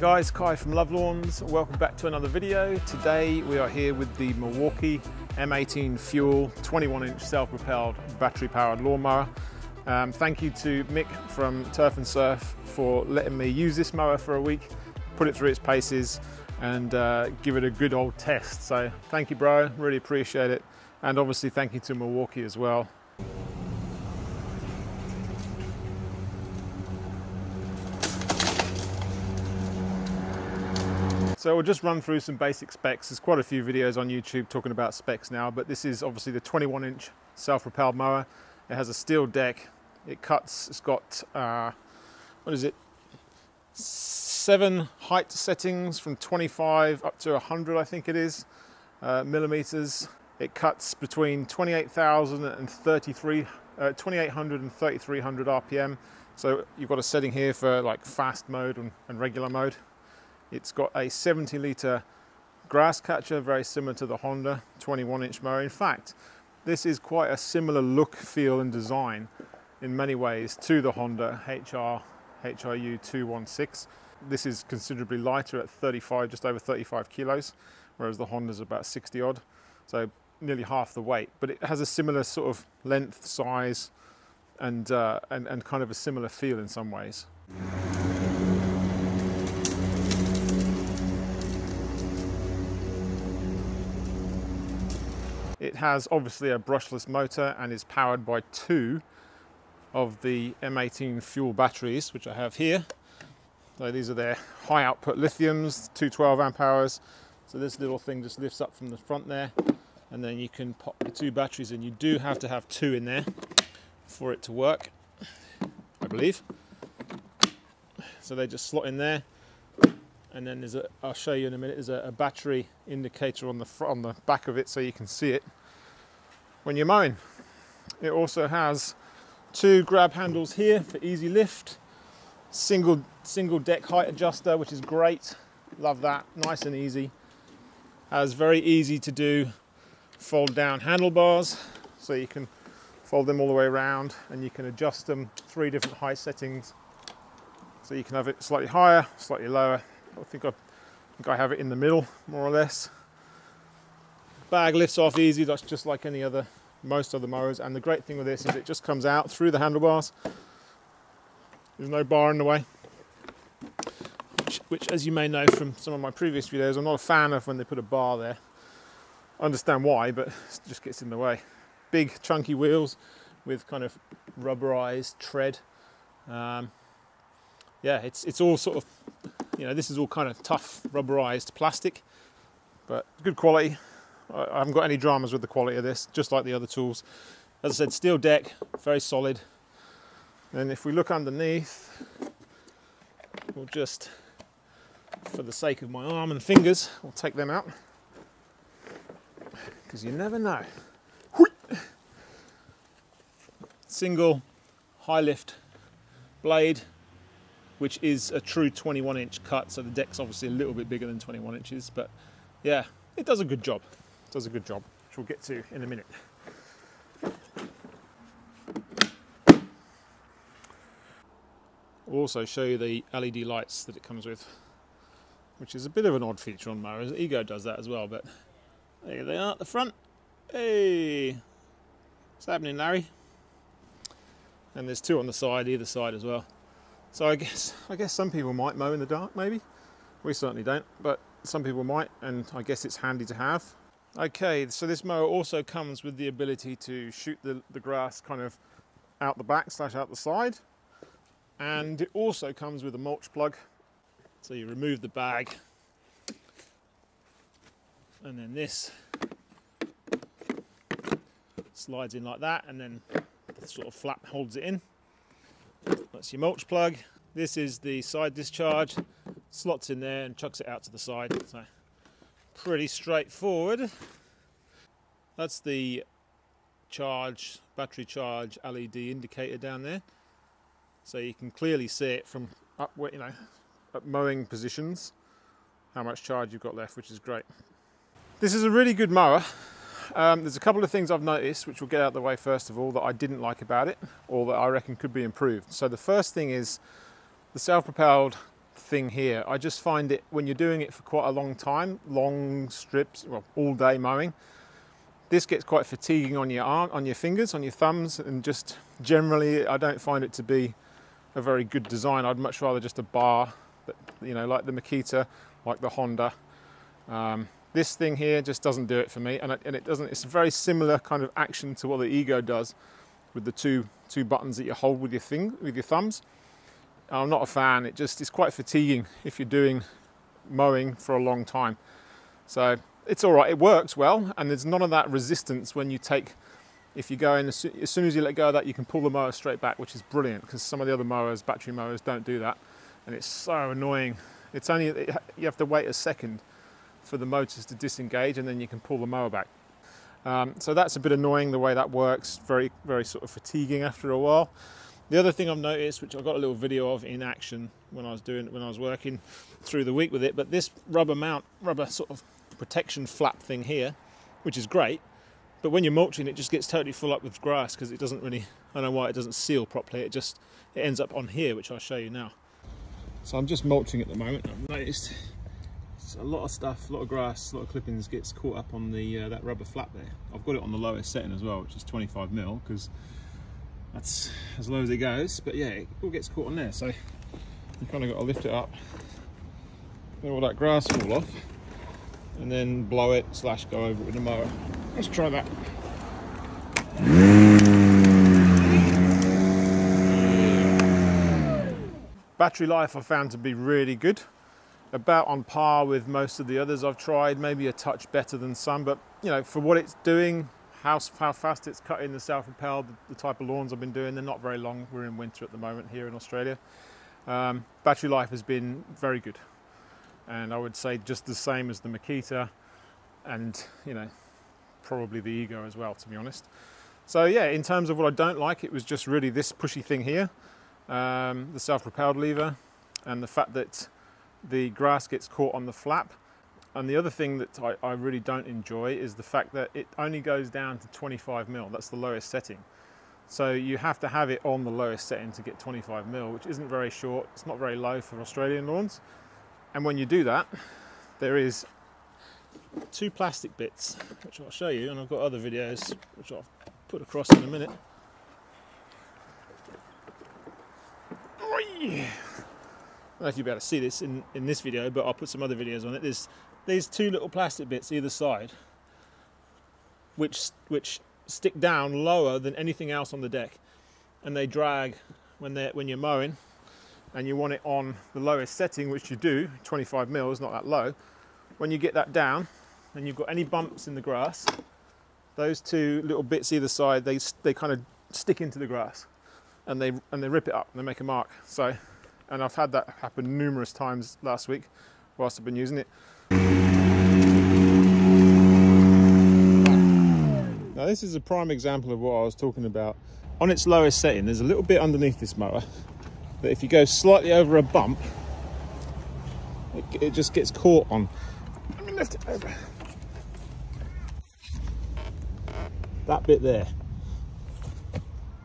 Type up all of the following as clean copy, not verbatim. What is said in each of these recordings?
guys, Kai from Lovelawns. Welcome back to another video. Today we are here with the Milwaukee M18 Fuel 21-inch self-propelled battery-powered lawnmower. Thank you to Mick from Turf and Surf for letting me use this mower for a week, put it through its paces and give it a good old test. So thank you, bro, really appreciate it. And obviously thank you to Milwaukee as well. So we'll just run through some basic specs. There's quite a few videos on YouTube talking about specs now, but this is obviously the 21-inch self-propelled mower. It has a steel deck. It cuts, it's got, what is it? 7 height settings from 25 up to 100, I think it is, millimeters. It cuts between 28,000 and 2800 and 3300 RPM. So you've got a setting here for like fast mode and regular mode. It's got a 70-litre grass catcher, very similar to the Honda 21-inch mower. In fact, this is quite a similar look, feel and design in many ways to the Honda HRU 216. This is considerably lighter at 35, just over 35 kilos, whereas the Honda's about 60 odd, so nearly half the weight. But it has a similar sort of length, size, and kind of a similar feel in some ways. It has obviously a brushless motor and is powered by 2 of the M18 Fuel batteries, which I have here. So these are their high output lithiums, 212 amp hours. So this little thing just lifts up from the front there, and then you can pop the 2 batteries in. You do have to have 2 in there for it to work, I believe. So they just slot in there. And then there's I'll show you in a minute, there's a battery indicator on the front, on the back of it, so you can see it when you're mowing. It also has 2 grab handles here for easy lift, single deck height adjuster, which is great, love that, nice and easy. Has very easy to do fold down handlebars, so you can fold them all the way around and you can adjust them 3 different height settings. So you can have it slightly higher, slightly lower. I think I have it in the middle, more or less. Bag lifts off easy, that's just like most other mowers. And the great thing with this is it just comes out through the handlebars. There's no bar in the way. Which, as you may know from some of my previous videos, I'm not a fan of when they put a bar there. I understand why, but it just gets in the way. Big chunky wheels with kind of rubberized tread. Yeah, it's all sort of, you know, this is all kind of tough rubberized plastic, but good quality. I haven't got any dramas with the quality of this, just like the other tools. As I said, steel deck, very solid. And if we look underneath, we'll just, for the sake of my arm and fingers, we'll take them out, because you never know. Single high lift blade, which is a true 21-inch cut, so the deck's obviously a little bit bigger than 21 inches, but yeah, it does a good job. It does a good job, which we'll get to in a minute. We'll also show you the LED lights that it comes with, which is a bit of an odd feature on mowers. Ego does that as well, but there they are at the front. Hey, what's happening, Larry? And there's 2 on the side, either side as well. So I guess some people might mow in the dark, maybe. We certainly don't, but some people might, and I guess it's handy to have. Okay, so this mower also comes with the ability to shoot the grass kind of out the back / out the side. And it also comes with a mulch plug. So you remove the bag, and then this slides in like that, and then the sort of flap holds it in. That's your mulch plug. This is the side discharge, slots in there and chucks it out to the side. So pretty straightforward. That's the battery charge LED indicator down there. So you can clearly see it from up, you know, at mowing positions, how much charge you've got left, which is great. This is a really good mower. There's a couple of things I've noticed, which we'll get out of the way first of all, that I didn't like about it, or that I reckon could be improved. So the first thing is the self-propelled thing here. I just find it, when you're doing it for quite a long time, long strips, well, all day mowing, this gets quite fatiguing on your arm, on your fingers, on your thumbs, and just generally I don't find it to be a very good design. I'd much rather just a bar, that, you know, like the Makita, like the Honda. This thing here just doesn't do it for me, and it doesn't. It's a very similar kind of action to what the Ego does, with the two buttons that you hold with your thumbs. I'm not a fan. It's quite fatiguing if you're doing mowing for a long time. So it's all right. It works well, and there's none of that resistance when you take. If you go in, as soon as you let go of that, you can pull the mower straight back, which is brilliant, because some of the other mowers, battery mowers, don't do that, and it's so annoying. It's only you have to wait a second for the motors to disengage, and then you can pull the mower back. So that's a bit annoying the way that works. Very, very sort of fatiguing after a while. The other thing I've noticed, which I got a little video of in action when I was working through the week with it, but this rubber sort of protection flap thing here, which is great, but when you're mulching, it just gets totally full up with grass, because it doesn't really, I don't know why it doesn't seal properly. It ends up on here, which I'll show you now. So I'm just mulching at the moment. I've noticed a lot of stuff, a lot of grass, a lot of clippings gets caught up on the that rubber flap there. I've got it on the lowest setting as well, which is 25 mil, because that's as low as it goes. But yeah, it all gets caught on there. So you kind of got to lift it up, let all that grass fall off, and then blow it / go over it with the mower. Let's try that. Battery life I found to be really good, about on par with most of the others I've tried, maybe a touch better than some, but you know, for what it's doing, how fast it's cutting the self-propelled, the type of lawns I've been doing, they're not very long. We're in winter at the moment here in Australia. Battery life has been very good, and I would say just the same as the Makita, and you know, probably the Ego as well, to be honest. So yeah, in terms of what I don't like, it was just really this pushy thing here, the self-propelled lever, and the fact that the grass gets caught on the flap. And the other thing that I really don't enjoy is the fact that it only goes down to 25 mil. That's the lowest setting. So you have to have it on the lowest setting to get 25 mil, which isn't very short. It's not very low for Australian lawns. And when you do that, there is two plastic bits, which I'll show you, and I've got other videos which I'll put across in a minute. I don't know if you'll be able to see this in this video, but I'll put some other videos on it. There's these two little plastic bits either side, which stick down lower than anything else on the deck, and they drag when you're mowing, and you want it on the lowest setting, which you do. 25 mil is not that low. When you get that down, and you've got any bumps in the grass, those two little bits either side, they kind of stick into the grass, and they rip it up and they make a mark. So. And I've had that happen numerous times last week whilst I've been using it. Now this is a prime example of what I was talking about. On its lowest setting, there's a little bit underneath this mower that if you go slightly over a bump, it just gets caught on. Let me lift it over. That bit there.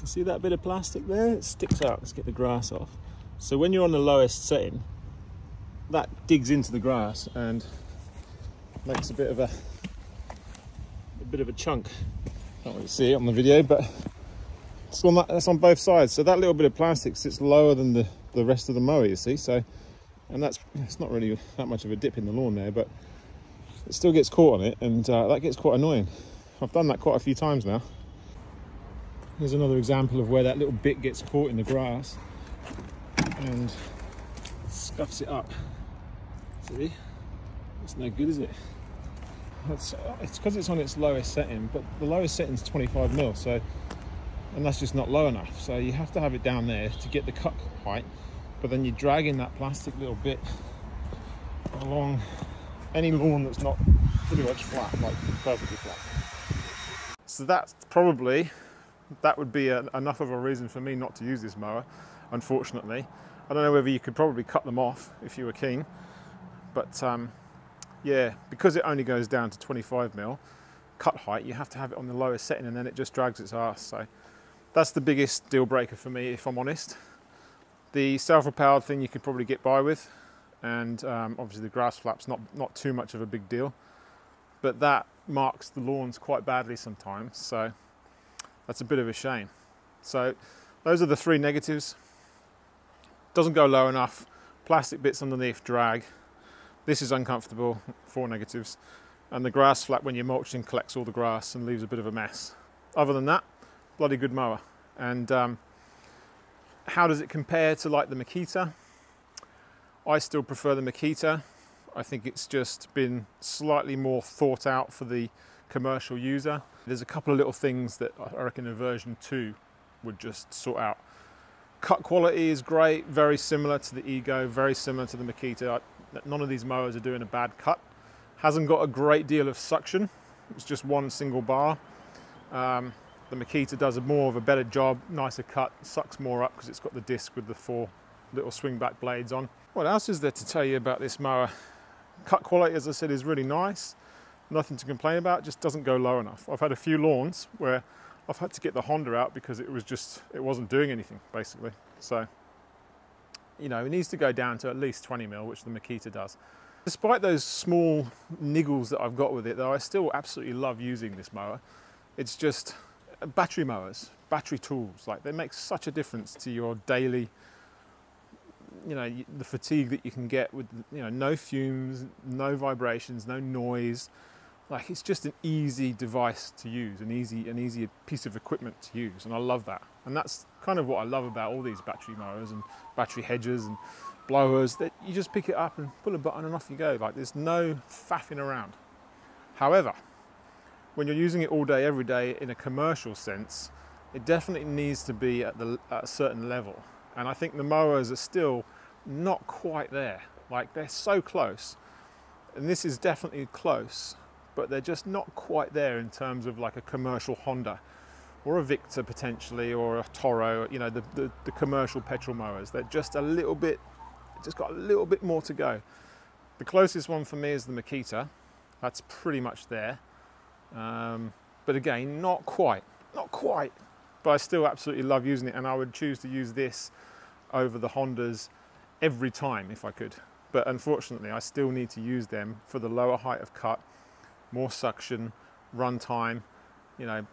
You see that bit of plastic there? It sticks out. Let's get the grass off. So when you're on the lowest setting, that digs into the grass and makes a bit of a chunk. Can't really see it on the video, but that's on both sides. So that little bit of plastic sits lower than the rest of the mower, you see. So, and it's not really that much of a dip in the lawn there, but it still gets caught on it, and that gets quite annoying. I've done that quite a few times now. Here's another example of where that little bit gets caught in the grass and scuffs it up. See? It's no good, is it? It's because it's on its lowest setting, but the lowest setting is 25 mil, so, and that's just not low enough. So you have to have it down there to get the cut height, but then you're dragging that plastic little bit along any lawn that's not pretty much flat, like perfectly flat. So that would be enough of a reason for me not to use this mower, unfortunately. I don't know whether you could probably cut them off if you were keen, but yeah, because it only goes down to 25 mil cut height, you have to have it on the lowest setting, and then it just drags its arse. So that's the biggest deal breaker for me, if I'm honest. The self-propelled thing you could probably get by with, and obviously the grass flap's not too much of a big deal, but that marks the lawns quite badly sometimes, so that's a bit of a shame. So those are the 3 negatives. Doesn't go low enough, plastic bits underneath drag, this is uncomfortable, 4 negatives, and the grass flap when you're mulching collects all the grass and leaves a bit of a mess. Other than that, bloody good mower. And how does it compare to like the Makita? I still prefer the Makita. I think it's just been slightly more thought out for the commercial user. There's a couple of little things that I reckon a version 2 would just sort out. Cut quality is great, very similar to the Ego, very similar to the Makita. None of these mowers are doing a bad cut. Hasn't got a great deal of suction. It's just one single bar. The Makita does more of a better job, nicer cut, sucks more up because it's got the disc with the 4 little swing back blades on. What else is there to tell you about this mower? Cut quality, as I said, is really nice. Nothing to complain about, just doesn't go low enough. I've had a few lawns where I've had to get the Honda out because it wasn't doing anything, basically. So, you know, it needs to go down to at least 20 mil, which the Makita does. Despite those small niggles that I've got with it, though, I still absolutely love using this mower. It's just battery mowers, battery tools, like they make such a difference to your daily, you know, the fatigue that you can get with, you know, no fumes, no vibrations, no noise. Like, it's just an easy device to use, an easy piece of equipment to use, and I love that. And that's kind of what I love about all these battery mowers and battery hedgers and blowers, that you just pick it up and pull a button and off you go. Like, there's no faffing around. However, when you're using it all day, every day in a commercial sense, it definitely needs to be at a certain level. And I think the mowers are still not quite there. Like, they're so close, and this is definitely close, but they're just not quite there in terms of like a commercial Honda or a Victor potentially, or a Toro, you know, the commercial petrol mowers. They're just a little bit, just got a little bit more to go. The closest one for me is the Makita. That's pretty much there. But again, not quite. But I still absolutely love using it, and I would choose to use this over the Hondas every time if I could. But unfortunately, I still need to use them for the lower height of cut, more suction, run time, you know,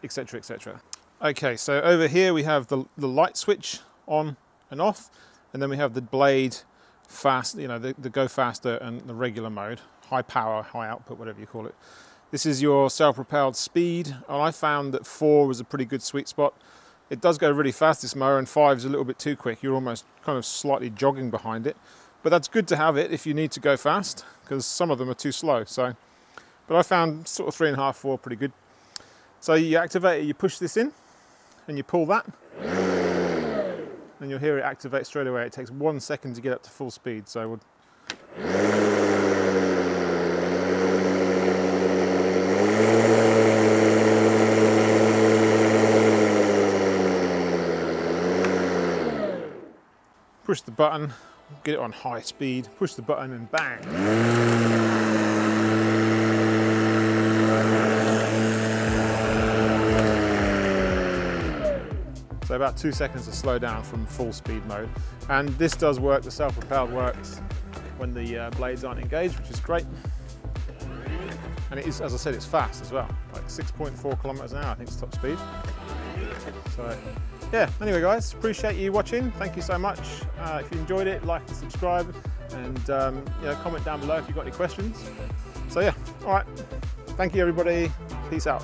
etc, etc. Okay, so over here we have the light switch on and off, and then we have the blade fast, you know, the go faster and the regular mode, high power, high output, whatever you call it. This is your self-propelled speed, and I found that 4 was a pretty good sweet spot. It does go really fast, this mower, and 5 is a little bit too quick. You're almost kind of slightly jogging behind it. But that's good to have it if you need to go fast, because some of them are too slow. So, but I found sort of 3.5, 4 pretty good. So you activate it, you push this in, and you pull that, and you'll hear it activate straight away. It takes 1 second to get up to full speed. So we'll push the button, get it on high speed, push the button and bang. So about 2 seconds to slow down from full speed mode. And this does work, the self-propelled works when the blades aren't engaged, which is great. And it is, as I said, it's fast as well, like 6.4 kilometers an hour, I think it's top speed. So yeah, anyway guys, appreciate you watching. Thank you so much. If you enjoyed it, like and subscribe, and you know, comment down below if you've got any questions. So yeah, all right. Thank you everybody. Peace out.